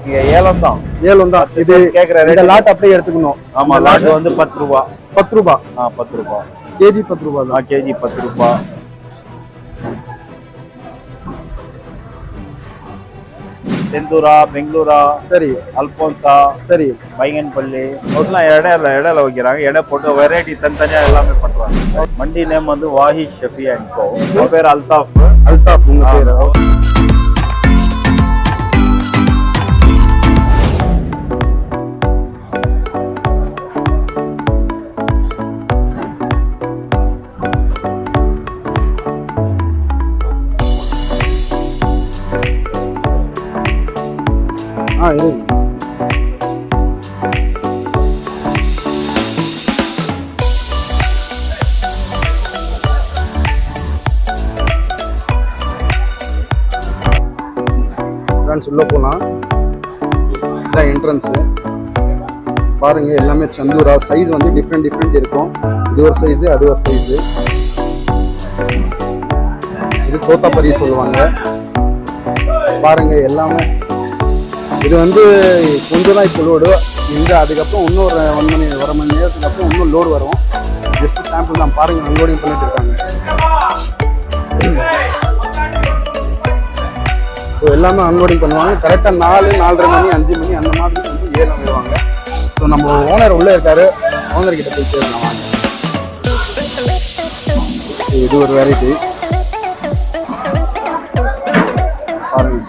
இங்க ஏலம் தான். இது கேக்குற ரேட் லாட் அப்படியே எடுத்துக்கணும். ஆமா, லாட் வந்து 10 ரூபாய். 10 ரூபாய். 10 ரூபாய். கேஜி 10 ரூபாய் தான். கேஜி 10 ரூபாய். செந்தூரா, பெங்களூரா, சரி, அல்போன்சா, சரி, பையன்பள்ளி, அதெல்லாம் இடையில வைக்கிறாங்க. எடை போட்டு வெரைட்டி தனித்தனியா எல்லாமே பண்றாங்க. மண்டி நேம் வந்து வாஹித் ஷஃபி அண்ட் கோ. உங்க பேர் அல்தாஃப். உங்க பேர்? உள்ள போலாம். இதான் என்ட்ரன்ஸ். பாருங்க, எல்லாமே சந்தூரா. சைஸ் வந்து டிஃப்ரெண்ட் இருக்கும். இது ஒரு சைஸ், அது ஒரு சைஸ். இது தோத்தாப்பரி சொல்லுவாங்க. பாருங்க எல்லாமே. இது வந்து கொஞ்சம் தான் இப்போ லோடு. இந்த அதுக்கப்புறம் இன்னொரு 1 மணி நேரத்துக்கு அப்புறம் இன்னும் லோடு வரும். ஜஸ்ட் சாம்பிள் தான். பாருங்க, அன்லோடிங் பண்ணிட்டு இருக்காங்க. ஸோ எல்லாமே அன்லோடிங் பண்ணுவாங்க. கரெக்டாக 4, 4:30 மணி, 5 மணி அந்த மாதிரி வந்து ஏலம் விடுவாங்க. ஸோ நம்ம ஓனர் உள்ளே இருக்காரு. ஓனர்கிட்ட போய் சேரலாம் வாங்க. இது ஒரு வெரைட்டி. பாருங்க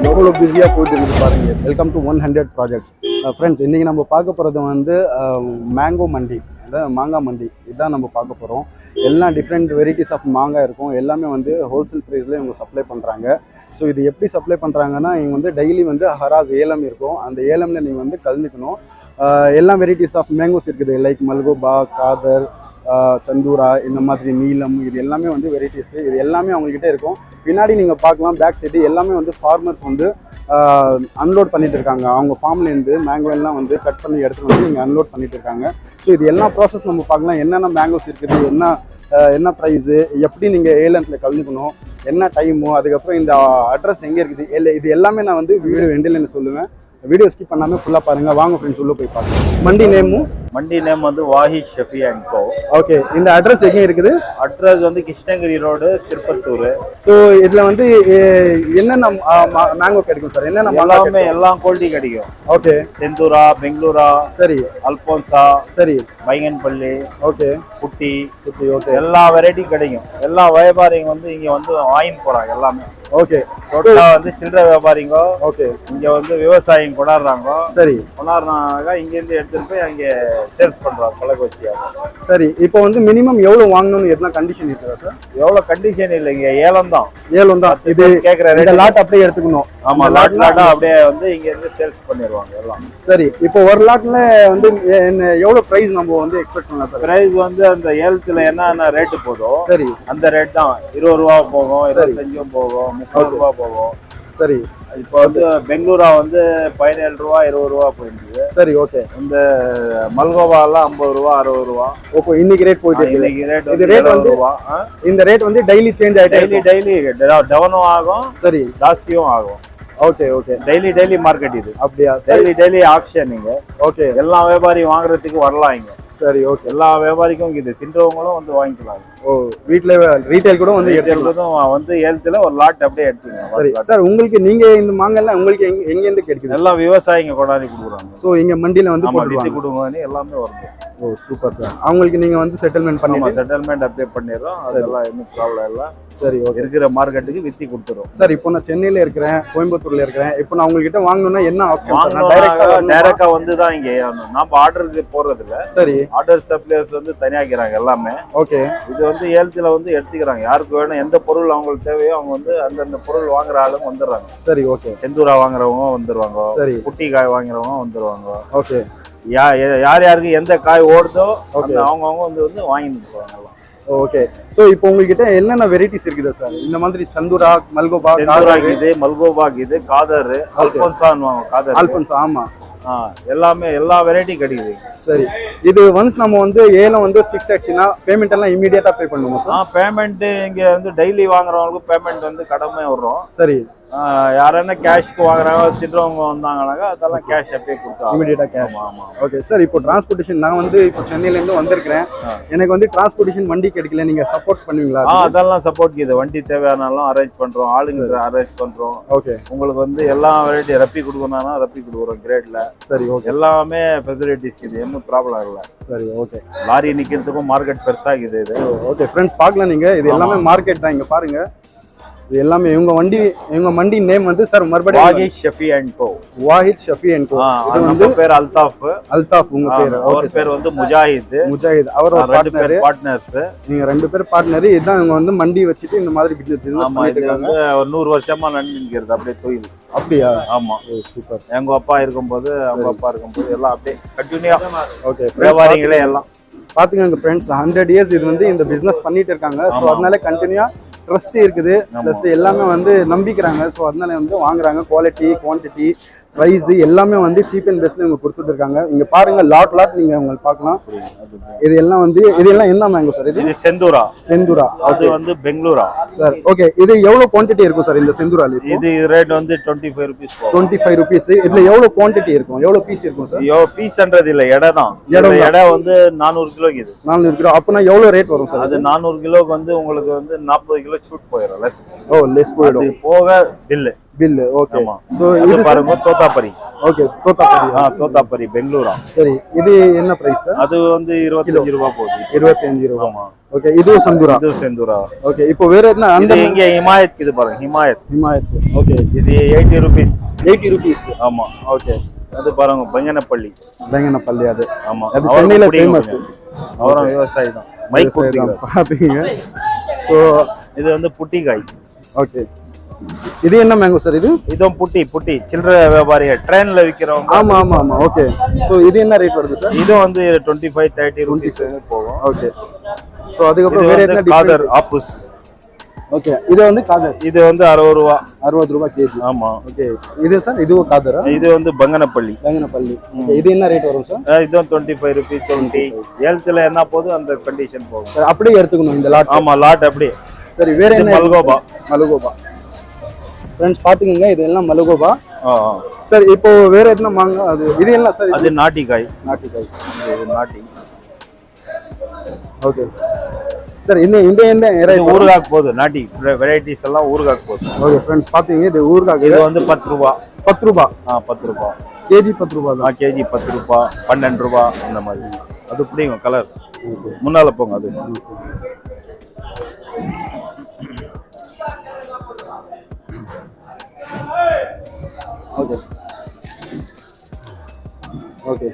எவ்வளோ பிஸியாக போயிட்டு இருக்குது பாருங்க. Welcome to 100 projects. ஃப்ரெண்ட்ஸ், இன்றைக்கி நம்ம பார்க்க போகிறது வந்து மேங்கோ மண்டி, அதாவது மாங்காய் மண்டி. இதுதான் நம்ம பார்க்க போகிறோம். எல்லாம் டிஃப்ரெண்ட் வெரைட்டிஸ் ஆஃப் மாங்காய் இருக்கும். எல்லாமே வந்து ஹோல்சேல் ப்ரைஸில் இவங்க சப்ளை பண்ணுறாங்க. ஸோ இது எப்படி சப்ளை பண்ணுறாங்கன்னா, இவங்க வந்து டெய்லி வந்து ஹராஸ் ஏலம் இருக்கும். அந்த ஏலமில் நீங்கள் வந்து கலந்துக்கணும். எல்லா வெரைட்டிஸ் ஆஃப் மேங்கோஸ் இருக்குது. லைக் மல்கோபா, காதர், சந்தூரா, இந்த மாதிரி நீலம், இது எல்லாமே வந்து வெரைட்டிஸு. இது எல்லாமே அவங்கக்கிட்ட இருக்கும். பின்னாடி நீங்கள் பார்க்கலாம், பேக் சைடு எல்லாமே வந்து ஃபார்மர்ஸ் வந்து அன்லோட் பண்ணிட்டு இருக்காங்க. அவங்க ஃபார்ம்லேருந்து மேங்கோ எல்லாம் வந்து கட் பண்ணி எடுத்துகிட்டு வந்து இங்கே அன்லோட் பண்ணிட்டு இருக்காங்க. ஸோ இது எல்லா ப்ராசஸ் நம்ம பார்க்கலாம். என்னென்ன மேங்கோஸ் இருக்குது, என்ன ப்ரைஸு, எப்படி நீங்கள் ஏலத்தில் கலந்துக்கணும், என்ன டைமோ, அதுக்கப்புறம் இந்த அட்ரஸ் எங்கே இருக்குது, இது எல்லாமே நான் வந்து வீடியோ எண்டில் சொல்லுவேன். வீடியோ ஸ்கிப் பண்ணாமல் ஃபுல்லாக பாருங்கள். வாங்க ஃப்ரெண்ட்ஸ், உள்ளே போய் பார்க்கலாம். மண்டி நேம் வந்து Wahid Shafi and go. Okay, இந்த அட்ரஸ் எங்கே இருக்குது? அட்ரஸ் வந்து கிருஷ்ணகிரி ரோடு, திருப்பத்தூர். ஸோ இதில் வந்து என்னென்ன மேங்கோ கிடைக்கும் சார்? என்னென்ன எல்லாமே எல்லா குவாலிட்டி கிடைக்கும். ஓகே, செந்தூரா, பெங்களூரா, சரி, அல்போன்சா, சரி, பையன்பள்ளி, ஓகே, குட்டி. ஓகே, எல்லா வெரைட்டி கிடைக்கும். எல்லா வியாபாரிங்க வந்து இங்கே வந்து வாங்கிட்டு போகிறாங்க எல்லாமே. ஓகே, வந்து சில்லறை வியாபாரிங்க. ஓகே, இங்க வந்து விவசாயிங்க கொண்டாடுறாங்க. சரி, கொண்டாடுறாங்க. இங்கேருந்து எடுத்துட்டு போய் அங்கே சேல்ஸ் பண்றாங்க பழக்கவச்சியா. சரி, இப்போ வந்து மினிமம் எவ்வளவு வாங்கணும்னு எத்தனை கண்டிஷன் இருக்குதா சார்? எவ்வளவு கண்டிஷன் இல்லைங்க, ஏலம் தான். இது கேட்குற ரேட் லாட் அப்படியே எடுத்துக்கணும். ஆமா, லாட்டா அப்படியே வந்து இங்க இருந்து சேல்ஸ் பண்ணிடுவாங்க எல்லாம். சரி, இப்போ ஒரு லாட்ல வந்து எவ்வளவு பிரைஸ் நம்ம வந்து எக்ஸ்பெக்ட் பண்ணலாம் சார்? பிரைஸ் வந்து அந்த ஏலத்துல என்ன ரேட்டு போதும், சரி, அந்த ரேட் தான். 20 ரூபா போகும், 25 போகும், 30 ரூபா போகும். சரி, இப்போ வந்து பெங்களூரா வந்து 17 ரூபா, 20 ரூபா போயிருந்தது. சரி, ஓகே. இந்த மல்கோவாலாம் 50 ரூபா, 60 ரூபா. ஓகே, இன்னைக்கு ரேட் போயிட்டு இருக்கு. இன்னைக்கு ரேட் இது ரேட் வந்து இந்த ரேட் வந்து டெய்லி சேஞ்ச் ஆயிட்டே டெய்லி டவுனும் ஆகும், சரி, ஜாஸ்தியும் ஆகும். ஓகே, டெய்லி மார்க்கெட் இது. அப்படியா? டெய்லி ஆக்ஷன் இங்க. ஓகே, எல்லா வியாபாரியும் வாங்குறதுக்கு வரலாம் இங்க. சரி, ஓகே. எல்லா வியாபாரிக்கும் இது தின்றவங்களும் வந்து வாங்கிக்கலாம். ஓ, வீட்ல ரீட்டைல் கூட வந்து வந்து ஏலத்துல ஒரு லாட் அப்படியே எடுத்துக்கலாம். சரி சார், உங்களுக்கு நீங்க இந்த மாங்கெல்லாம் உங்களுக்கு எங்க இருந்து கிடைக்குது? எல்லாம் விவசாயிங்க கொண்டாடி கொடுக்குறாங்க. ஸோ இங்க மண்டியில வந்து கொடுங்க எல்லாமே வருது. ஓ, சூப்பர் சார். அவங்களுக்கு நீங்க வந்து செட்டில்மெண்ட் பண்ணி செட்டில்மெண்ட் அப்ளை பண்ணிடுறோம். அதெல்லாம் எதுவும் ப்ராப்ளம் இல்லை. சரி, ஓகே. இருக்கிற மார்க்கெட்டுக்கு வித்தி கொடுத்துரும். சார், இப்போ நான் சென்னையில இருக்கிறேன், கோயம்புத்தூர்ல இருக்கிறேன். இப்போ நான் உங்ககிட்ட வாங்கணும்னா என்ன ஆப்ஷன்? டைரக்டா வந்து தான் இங்க நாம ஆர்டருக்கு போறது இல்ல. சரி, ஆர்டர் சப்ளையர்ஸ் வந்து தனியாக்கிறாங்க எல்லாமே. ஓகே, இது வந்து ஏலத்துல வந்து எடுத்துக்கிறாங்க. யாருக்கு வேணும், எந்த பொருள் அவங்களுக்கு தேவையோ அவங்க வந்து அந்தந்த பொருள் வாங்குற ஆளுங்க வந்துடுறாங்க. சரி, ஓகே. செந்தூரா வாங்குறவங்க வந்துருவாங்க. சரி, குட்டி காய் வாங்குறவங்க வந்துருவாங்க. ஓகே, யாருக்கு எந்த காய் ஓடுதோ அவங்கவுங்க வந்து வாங்கிட்டு போவாங்க. ஓகே, ஸோ இப்போ உங்ககிட்ட என்னென்ன வெரைட்டிஸ் இருக்குது சார்? இந்த மாதிரி சந்தூரா, மல்கோபா, மல்கோபா இது, காதர், அல்போன்சா, காதர், அல்போன்சா. ஆமா, எல்லாமே எல்லா வெரைட்டி கிடைக்குது. சரி, இது ஒன்ஸ் நம்ம வந்து ஏலம் வந்து ஃபிக்ஸ் ஆயிடுச்சுன்னா பேமெண்ட் எல்லாம் இமீடியட்டா பே பண்ணுவோம் சார்? பேமெண்ட் இங்க வந்து டெய்லி வாங்குறவங்களுக்கு பேமெண்ட் வந்து கடமை வரும். சரி. யாரன்னா கேஷ்க்கு வாங்குறாங்க திட்டுறவங்க வந்தாங்கன்னாக்கா அதெல்லாம் கேஷ் அப்படியே கொடுத்தா இமீடியட்டா கேஷ். ஆமா. ஓகே சார், இப்போ டிரான்ஸ்போர்ட்டேஷன் நான் வந்து இப்போ சென்னையிலேருந்து வந்திருக்கிறேன், எனக்கு வந்து டிரான்ஸ்போர்ட்டேஷன் வண்டி கிடைக்கல, நீங்க சப்போர்ட் பண்ணுவீங்களா? அதெல்லாம் சப்போர்ட் இது வண்டி தேவையானாலும் அரேஞ்ச் பண்றோம், ஆளுங்க அரேஞ்ச் பண்றோம். ஓகே. உங்களுக்கு வந்து எல்லா வெரைட்டி ரப்பி கொடுக்கணும்னா ரப்பி கொடுக்குறோம் கிரேட்ல. சரி. ஓகே. எல்லாமே ஃபெசிலிட்டிஸ் இது, ஒன்றும் ப்ராப்ளம் இல்லை. சரி. ஓகே. லாரி நிக்கிறதுக்கும் மார்க்கெட் பெருசாகுது இது. ஓகே ஃப்ரெண்ட்ஸ், பார்க்கலாம் நீங்க, இது எல்லாமே மார்க்கெட் தான். இங்க பாருங்க, இது எல்லாமே இவங்க மண்டி நேம் வந்து சார் மறுபடியும் Wahid Shafi and co. Wahid Shafi and co. இது வந்து பேர் அல்தாஃப். உங்க பேர்? அவர் பேர் வந்து முஜாஹித். அவர் ஒரு பார்ட்னர்ஸ். நீங்க 2 பேர் பார்ட்னர். இதுதான் இவங்க வந்து மண்டி வச்சிட்டு இந்த மாதிரி பிசினஸ் பண்ணிட்டு இருக்காங்க. ஒரு 100 வருஷமா நடந்துக்கிறது அப்படியே தொழில். அப்படியா? ஆமா. சூப்பர். எங்க அப்பா இருக்கும்போது அவங்க அப்பா இருக்கும்போது எல்லாம் அப்படியே கண்டினியூயா. ஓகே. வியாபாரிகளே எல்லாம் பாத்துக்கங்க ஃப்ரெண்ட்ஸ், 100 இயர்ஸ் இது வந்து இந்த பிசினஸ் பண்ணிட்டு இருக்காங்க. ஸோ அதனால கண்டினியூயா ட்ரஸ்ட் இருக்குது, ப்ளஸ் எல்லாமே வந்து நம்பிக்கிறாங்க. ஸோ அதனால வந்து வாங்குறாங்க. குவாலிட்டி, குவான்டிட்டி, ப்ரைஸ் எல்லாமே வந்து சீப் அண்ட் பெஸ்ட்ல இவங்க கொடுத்துட்டு இருக்காங்க. இங்க பாருங்க, லாட் நீங்க உங்களுக்கு பார்க்கலாம். இது எல்லாம் வந்து இதெல்லாம் என்ன மேங்கோ சார்? இது செந்தூரா. அது வந்து பெங்களூரா சார். ஓகே. இது எவ்வளவு குவான்டிட்டி இருக்கும் சார் இந்த செந்தூரால? இது ரேட் வந்து 25 rupees. 25 rupees. இதுல எவ்வளவு குவான்டிட்டி இருக்கும், எவ்வளவு பீஸ் இருக்கும் சார்? பீஸ்ன்றது இல்ல, எடை தான். எடை வந்து 400 கிலோ. இது 400 கிலோ. அப்பனா எவ்வளவு ரேட் வரும் சார்? அது 400 கிலோக்கு வந்து உங்களுக்கு வந்து 40 கிலோ சூட் போயிடும். லெஸ். லெஸ் போயிடும். இது போக பில். ஓகே. சோ இது பாருங்க, தோத்தாபரி. ஓகே. தோத்தாபரி பெங்களூரா. சரி. இது என்ன பிரைஸ் சார்? அது வந்து 25 ரூபாய் போகுது. 25 ரூபாய். ஆமா. ஓகே. இது செந்தூரா. ஓகே. இப்போ வேற என்ன? அந்த இங்க ஹிமாயத் இது பாருங்க, ஹிமாயத். ஓகே. இது 80 rupees. 80 rupees. ஆமா. ஓகே. அது பாருங்க பங்கனப்பள்ளி. அது. ஆமா. அது சென்னையில ஃபேமஸ். அவரும் விவசாயி தான். மைக் கொடுத்தீங்க பாத்தீங்க. சோ இது வந்து புட்டிகாய். ஓகே. இது என்ன மேங்கோ சார்? இதுவும் புட்டி சில்லறை வியாபாரிகள் ட்ரெயின்ல விக்கிறவங்க. ஆமா. ஓகே. சோ இது என்ன ரேட் வருது சார்? இது வந்து 25-30 rupees போகும். ஓகே. சோ அதுக்கு அப்புறம் வேற என்ன? காதர் ஆப்புஸ். ஓகே. இது வந்து காதர். இது வந்து 60 ரூபாய். 60 ரூபாய் கேஜி. ஆமா. ஓகே. இது சார், இதுவும் காதரா? இது வந்து பங்கனப்பள்ளி. ஓகே. இது என்ன ரேட் வரும் சார்? இதுவும் 25 rupees. 20 ஹெல்த்ல என்ன போகுது அந்த கண்டிஷன் போகும். சார் அப்படியே எடுத்துக்கணும் இந்த லாட். ஆமா, லாட் அப்படியே. சரி. வேற என்ன? மல்கோபா. ஃப்ரெண்ட்ஸ் பாத்துக்கங்க, இது எல்லாம் மல்கோபா. சார் இப்போ வேற என்ன மாங்க? இது என்ன சார்? அது நாட்டிக்காய். இது நாட்டி. Okay sir. இந்த ஊறுகாய் போகுது. நாட்டி வெரைட்டிஸ் எல்லாம் ஊறுகாய் போகுது. ஓகே ஃப்ரெண்ட்ஸ் பாத்தீங்க, இது ஊறுகாய். இது வந்து 10 ரூபாய். 10 ரூபாய். 10 ரூபாய். கேஜி 10 ரூபாய் தான். கேஜி 10 ரூபாய், 12 ரூபாய் அந்த மாதிரி. அது பிடிக்கும் கலர். முன்னால போங்க. அது ஓகே. ஓகே.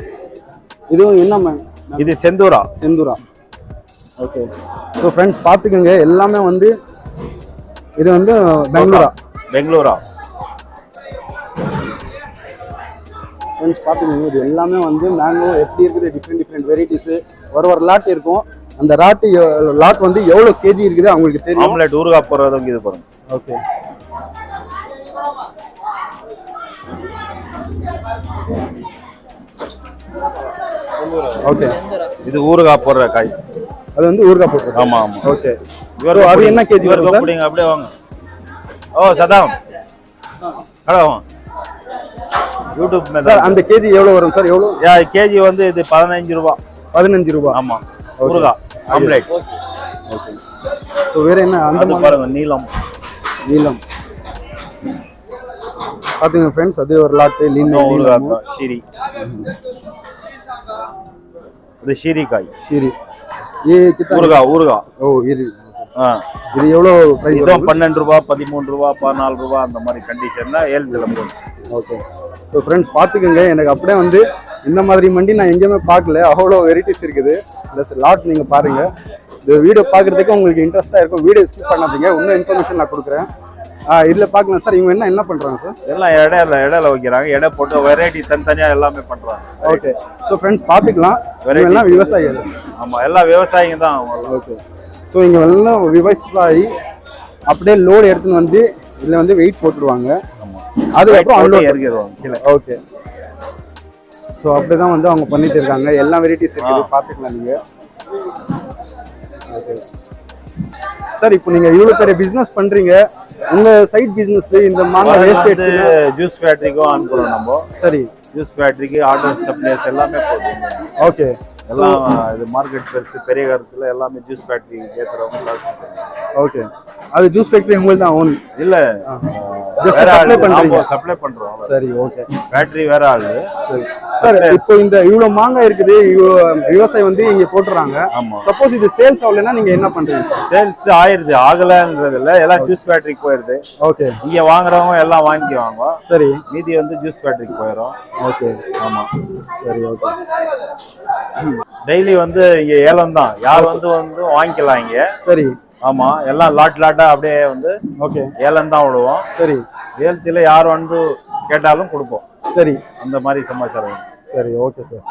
இதுவும் என்ன மேம்? இது செந்தூரா. ஓகே. ஸோ ஃப்ரெண்ட்ஸ் பார்த்துக்கோங்க, எல்லாமே வந்து இது வந்து பெங்களூரா. ஃப்ரெண்ட்ஸ் பார்த்துக்கோங்க, இது எல்லாமே வந்து மேங்கோ எப்படி இருக்குது, டிஃப்ரெண்ட் வெரைட்டிஸு. ஒரு லாட் இருக்கும். அந்த லாட் வந்து எவ்வளோ கேஜி இருக்குது அவங்களுக்கு தெரியும். ஆம்லெட் ஊறுகாய் போடுறதும் இது பாருங்க. ஓகே. ஓகே. இது ஊறுகாய் போடுற காய். அது வந்து ஊறுகாய் போடுறது. ஆமா. ஓகே. அது என்ன கேஜி வரும் சார்? அப்படியே வாங்க. சதாம் ஹலோ யூடியூப் சார், அந்த கேஜி எவ்வளவு வரும் சார்? எவ்வளவு கேஜி வந்து இது 15 ரூபாய். 15 ரூபாய். ஆமா. ஊறுகாய் ஆம்லெட். ஓகே. சோ வேற என்ன? அந்த பாருங்க, நீலம் பாத்தீங்க ஃப்ரெண்ட்ஸ், அது ஒரு லாட். ஊறுகாய் தான். ஷீரி. இது ஷீரிக்காய். ये कितना ஊறுகாய். இது எவ்வளவு பிரைஸ்? இது 12 ரூபாய், 13 ரூபாய், 14 ரூபாய் அந்த மாதிரி கண்டிஷன்ல 7 கிலோ. ஓகே. ஸோ ஃப்ரெண்ட்ஸ் பார்த்துக்கோங்க, எனக்கு அப்படியே வந்து இந்த மாதிரி மண்டி நான் எங்கேயுமே பார்க்கல. அவ்வளோ வெரைட்டிஸ் இருக்குது. ப்ளஸ் லாட் நீங்கள் பாருங்கள். இந்த வீடியோ பார்க்குறதுக்கு உங்களுக்கு இன்ட்ரெஸ்ட்டாக இருக்கும். வீடியோ ஸ்கிப் பண்ணாதீங்க, இன்னும் இன்ஃபர்மேஷன் நான் கொடுக்குறேன். இதில் பார்க்கலாம் சார். இவங்க என்ன பண்ணுறாங்க சார்? எல்லாம் இடையில வைக்கிறாங்க. எடை போட்டு வெரைட்டி தனித்தனியாக எல்லாமே பண்ணுறாங்க. ஓகே. ஸோ ஃப்ரெண்ட்ஸ் பார்த்துக்கலாம், எல்லாம் விவசாயிகள். ஆமாம், எல்லாம் விவசாயிங்க தான். ஓகே. ஸோ இங்கே எல்லாம் விவசாயி அப்படியே லோடு எடுத்துன்னு வந்து இதில் வந்து வெயிட் போட்டுடுவாங்க. அதுக்கப்புறம் அன்லோட் இறக்கிடுவாங்க. ஓகே. ஸோ ஸோ அப்படி தான் வந்து அவங்க பண்ணிட்டு இருக்காங்க. எல்லா வெரைட்டிஸ் இருக்குது, பார்த்துக்கலாம் நீங்கள். ஓகே சார், இப்போ நீங்கள் இவ்வளோ பெரிய பிஸ்னஸ் பண்ணுறீங்க, உங்கள் சைட் பிஸ்னஸ் இந்த மாங்காய் வேஸ்ட் ஜூஸ் ஃபேக்ட்ரிக்கும் அனுப்புகிறோம் நம்ம. சரி, ஜூஸ் ஃபேக்ட்ரிக்கு ஆர்டர் சப்ளைஸ் எல்லாமே போகுது. ஓகே, எல்லாம் இது மார்க்கெட் பெரிய காலத்தில் எல்லாமே ஜூஸ் ஃபேக்ட்ரி ஏற்றுறவங்க ஜாஸ்தி. ஓகே, அது ஜூஸ் ஃபேக்ட்ரி உங்களுக்கு தான் ஓன் இல்லை, சப்ளை பண்றோம். சரி, ஓகே, ஃபேக்டரி வேற ஆளு. சரி சார், இப்போ இந்த இவ்வளோ மாங்காய் இருக்குது, இவ்வளோ விவசாயம் வந்து இங்கே போட்டுறாங்க. ஆமா, சப்போஸ் இது சேல்ஸ் ஆகலைன்னா நீங்க என்ன பண்றீங்க? சேல்ஸ் ஆயிருது, ஆகலன்றது இல்லை, எல்லாம் ஜூஸ் ஃபேக்டரிக்கு போயிருது. ஓகே, இங்க வாங்குறவங்க எல்லாம் வாங்கிக்குவாங்க. சரி, மீதி வந்து ஜூஸ் ஃபேக்டரிக்கு போயிடும். ஓகே, ஆமா, சரி, ஓகே. டெய்லி வந்து இங்க ஏலம் தான், யார் வந்து வாங்கிக்கலாம் இங்க. சரி, ஆமா, எல்லாம் லாட்டா அப்படியே வந்து ஓகே ஏலம் தான் விடுவோம். சரி, ஏலத்துல யார் வந்து கேட்டாலும் கொடுப்போம். சரி, அந்த மாதிரி சமாச்சாரம். சரி, ஓகே சார்.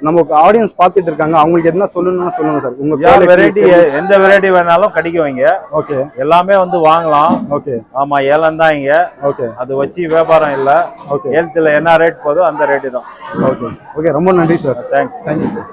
நமக்கு ஆடியன்ஸ் பார்த்துட்டு இருக்காங்க, அவங்களுக்கு என்ன சொல்லணும்னு சொல்லுங்க சார். உங்க வெரைட்டி எந்த வெரைட்டி வேணாலும் கிடைக்கும் இங்க. ஓகே, எல்லாமே வந்து வாங்கலாம். ஓகே, ஆமா, ஏலம் தான் இங்க. ஓகே, அது வச்சு வியாபாரம் இல்ல. ஓகே, ஏலத்துல என்ன ரேட் போதோ அந்த ரேட்டு தான். ஓகே, ஓகே, ரொம்ப நன்றி சார். தேங்க்ஸ். Thank you sir.